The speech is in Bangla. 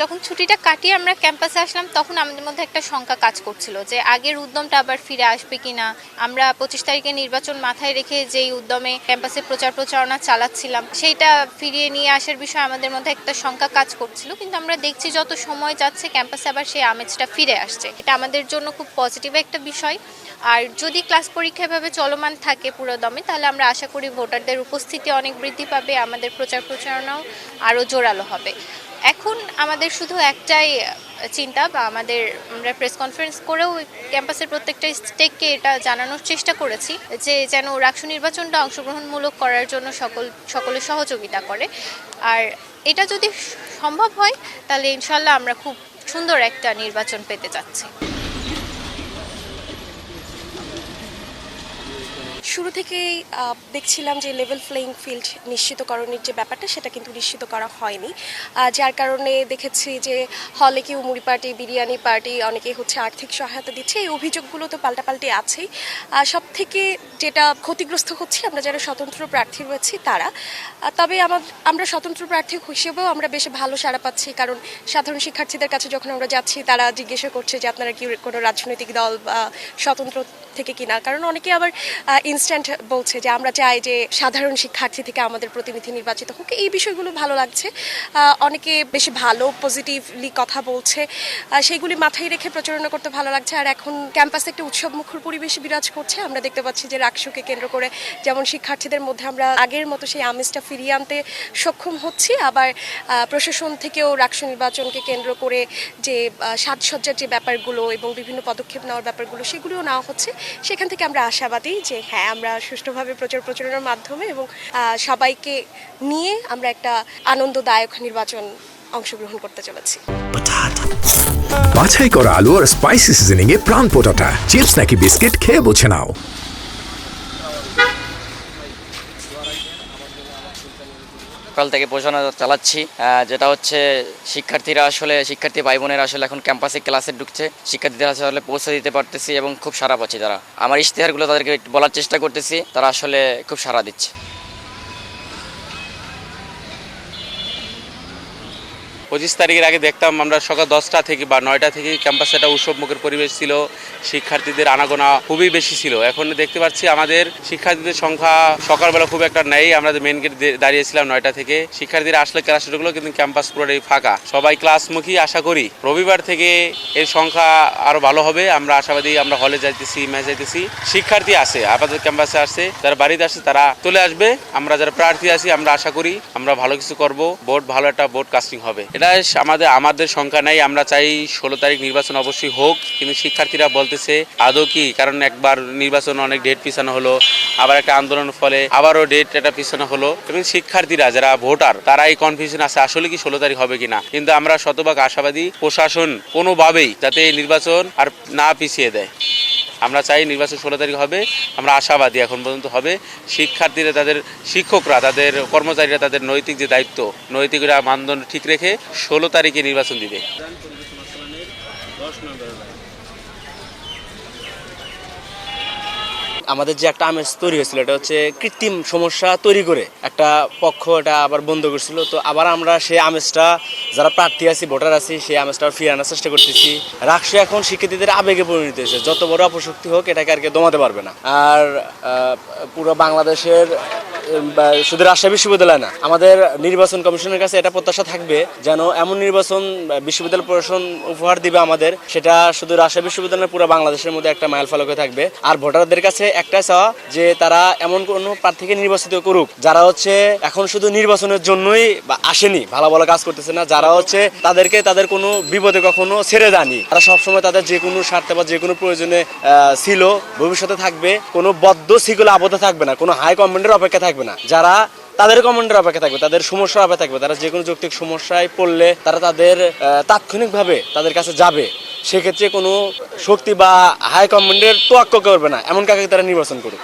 যখন ছুটিটা কাটিয়ে আমরা ক্যাম্পাসে আসলাম তখন আমাদের মধ্যে একটা শঙ্কা কাজ করছিল যে আগের উদ্যমটা আবার ফিরে আসবে কিনা। আমরা 25 তারিখে নির্বাচন মাথায় রেখে যেই উদ্যমে ক্যাম্পাসে প্রচারণা চালাচ্ছিলাম সেইটা ফিরিয়ে নিয়ে আসার বিষয়ে আমাদের মধ্যে একটা শঙ্কা কাজ করছিল, কিন্তু আমরা দেখছি যত সময় যাচ্ছে ক্যাম্পাসে আবার সেই আমেজটা ফিরে আসছে। এটা আমাদের জন্য খুব পজিটিভ একটা বিষয়। আর যদি ক্লাস পরীক্ষা এভাবে চলমান থাকে পুরো দমে, তাহলে আমরা আশা করি ভোটারদের উপস্থিতি অনেক বৃদ্ধি পাবে, আমাদের প্রচারণাও আরও জোরালো হবে। এখন আমাদের শুধু একটাই চিন্তা বা আমরা প্রেস কনফারেন্স করেও ক্যাম্পাসের প্রত্যেকটা স্টেককে এটা জানানোর চেষ্টা করেছি যে যেন রাষ্ট্র নির্বাচনটা অংশগ্রহণমূলক করার জন্য সকলে সহযোগিতা করে। আর এটা যদি সম্ভব হয় তাহলে ইনশাল্লাহ আমরা খুব সুন্দর একটা নির্বাচন পেতে যাচ্ছি। শুরু থেকেই দেখছিলাম যে লেভেল প্লেইং ফিল্ড নিশ্চিতকরণের যে ব্যাপারটা সেটা কিন্তু নিশ্চিত করা হয়নি, যার কারণে দেখেছি যে হলে কেউ মুড়ি পার্টি, বিরিয়ানি পার্টি, অনেকেই হচ্ছে আর্থিক সহায়তা দিচ্ছে। এই অভিযোগগুলো তো পাল্টাপাল্টি আছেই। সব থেকে যেটা ক্ষতিগ্রস্ত হচ্ছে আমরা যারা স্বতন্ত্র প্রার্থী রয়েছি তারা। তবে আমরা স্বতন্ত্র প্রার্থী হিসেবেও আমরা বেশ ভালো সাড়া পাচ্ছি, কারণ সাধারণ শিক্ষার্থীদের কাছে যখন আমরা যাচ্ছি তারা জিজ্ঞাসা করছে যে আপনারা কি কোনো রাজনৈতিক দল বা স্বতন্ত্র থেকে কিনা। কারণ অনেকে আবার ইনস্ট্যান্ট বলছে যে আমরা চাই যে সাধারণ শিক্ষার্থী থেকে আমাদের প্রতিনিধি নির্বাচিত হোক। এই বিষয়গুলো ভালো লাগছে। অনেকে বেশি ভালো পজিটিভলি কথা বলছে, সেইগুলি মাথায় রেখে প্রচারণা করতে ভালো লাগছে। আর এখন ক্যাম্পাসে একটা উৎসবমুখর পরিবেশ বিরাজ করছে। আমরা দেখতে পাচ্ছি যে রাকসুকে কেন্দ্র করে যেমন শিক্ষার্থীদের মধ্যে আমরা আগের মতো সেই আমেজটা ফিরিয়ে আনতে সক্ষম হচ্ছি, আবার প্রশাসন থেকেও রাকসু নির্বাচনকে কেন্দ্র করে যে সাজসজ্জার যে ব্যাপারগুলো এবং বিভিন্ন পদক্ষেপ নেওয়ার ব্যাপারগুলো সেগুলিও নেওয়া হচ্ছে। সেখান থেকে আমরা আশাবাদী যে হ্যাঁ, আমরা সুষ্ঠুভাবে প্রচারণার মাধ্যমে এবং সবাইকে নিয়ে আমরা একটা আনন্দদায়ক নির্বাচন অংশগ্রহণ করতে চলেছি। বাছাই করা আলু আর স্পাইসি সিজনিং এ প্রাণ পোটাটা চিপস নাকি বিস্কিট খেয়ে বুঝে নাও। সকাল থেকে প্রচারণা চালাচ্ছি, যেটা হচ্ছে শিক্ষার্থী ভাই বোনেরা আসলে এখন ক্যাম্পাসে ক্লাসে ঢুকছে, শিক্ষার্থীদের আসলে পৌঁছে দিতে পারতেছি এবং খুব সাড়া পাচ্ছি। তারা আমার ইশতেহারগুলো তাদেরকে বলার চেষ্টা করতেছি, তারা আসলে খুব সাড়া দিচ্ছে। 25 তারিখের আগে দেখতাম আমরা সকাল 10টা থেকে বা 9টা থেকে ক্যাম্পাসে একটা উৎসবমুখর পরিবেশ ছিল, শিক্ষার্থীদের আনাগোনা খুবই বেশি ছিল। এখন দেখতে পাচ্ছি আমাদের শিক্ষার্থীদের সংখ্যা সকালবেলা খুব একটা নেই। আমরা মেন গেট দাঁড়িয়েছিলাম 9টা থেকে, শিক্ষার্থীরা আসলে ক্লাসে ঢুকলো কিন্তু ক্যাম্পাস পুরোটাই ফাঁকা, সবাই ক্লাসমুখী। আশা করি রবিবার থেকে এর সংখ্যা আরো ভালো হবে, আমরা আশাবাদী। আমরা হলে যাইতেছি, ম্যাচ যাইতেছি, শিক্ষার্থী আছে আপাতত ক্যাম্পাসে আসছে, যারা বাড়িতে আসছে তারা চলে আসবে। আমরা যারা প্রার্থী আছি আমরা আশা করি আমরা ভালো কিছু করব, ভালো একটা ভোট কাস্টিং হবে। এটা আমাদের সংখ্যা নাই। আমরা চাই 16 তারিখ নির্বাচন অবশ্যই হোক, কিন্তু শিক্ষার্থীরা বলতেছে আদৌ কি, কারণ একবার নির্বাচন অনেক ডেট পিছানো হলো, আবার একটা আন্দোলনের ফলে আবারও ডেট এটা পিছানো হলো, এবং শিক্ষার্থীরা যারা ভোটার তারা এই কনফিউশন আছে আসলে কি 16 তারিখ হবে কিনা। কিন্তু আমরা শতভাগ আশাবাদী প্রশাসন কোনোভাবেই যাতে এই নির্বাচন আর না পিছিয়ে দেয়। আমরা চাই নির্বাচন 16 তারিখ হবে, আমরা আশাবাদী এখন পর্যন্ত হবে। শিক্ষার্থীরা, তাদের শিক্ষকরা, তাদের কর্মচারীরা তাদের নৈতিক যে দায়িত্ব, নৈতিক মানদণ্ড ঠিক রেখে 16 তারিখে নির্বাচন দিবে। আমাদের যে একটা আমেজ তৈরি হয়েছিল এটা হচ্ছে কৃত্রিম সমস্যা তৈরি করে একটা পক্ষ এটা আবার বন্ধ করছিল। তো আবার আমরা সেই আমেজটা, যারা প্রার্থী আছি, ভোটার আছি, সেই আমেজটা ফিরে আনার চেষ্টা করতেছি। রাকসু এখন শিক্ষার্থীদের আবেগে পরিণত হয়েছে, যত বড় অপশক্তি হোক এটাকে আর কি দমাতে পারবে না। আর পুরো বাংলাদেশের শুধু রাজশাহী বিশ্ববিদ্যালয় না, আমাদের নির্বাচন কমিশনের কাছে এটা প্রত্যাশা থাকবে যেন এমন নির্বাচন বিশ্ববিদ্যালয় প্রশাসন উপহার দিবে আমাদের, সেটা শুধু রাজশাহী বিশ্ববিদ্যালয় পুরো বাংলাদেশের মধ্যে একটা মাইল ফলক হয়ে থাকবে। আর ভোটারদের কাছে একটাই চাওয়া যে তারা এমন কোনো প্রার্থীকে নির্বাচিত করুক যারা হচ্ছে এখন শুধু নির্বাচনের জন্যই আসেনি, ভালো ভালো কাজ করতেছে না, যারা হচ্ছে তাদের কোনো বিপদে কখনো ছেড়ে যায়নি, তারা সবসময় তাদের যে কোনো স্বার্থে বা যে কোনো প্রয়োজনে ছিল, ভবিষ্যতে থাকবে, কোনো বদ্ধ শিকলে আবদ্ধ থাকবে না, কোনো হাই কমান্ডের অপেক্ষা থাকবে না, যারা তাদের কমান্ডের অপেক্ষা থাকবে, তাদের সমস্যার অপেক্ষা থাকবে, তারা যে কোনো যৌক্তিক সমস্যায় পড়লে তারা তাদের তাৎক্ষণিকভাবে তাদের কাছে যাবে। সেক্ষেত্রে কোনো শক্তি বা হাই কমান্ডের তোয়াক্কা করবে না, এমন কাকে তারা নির্বাচন করুক।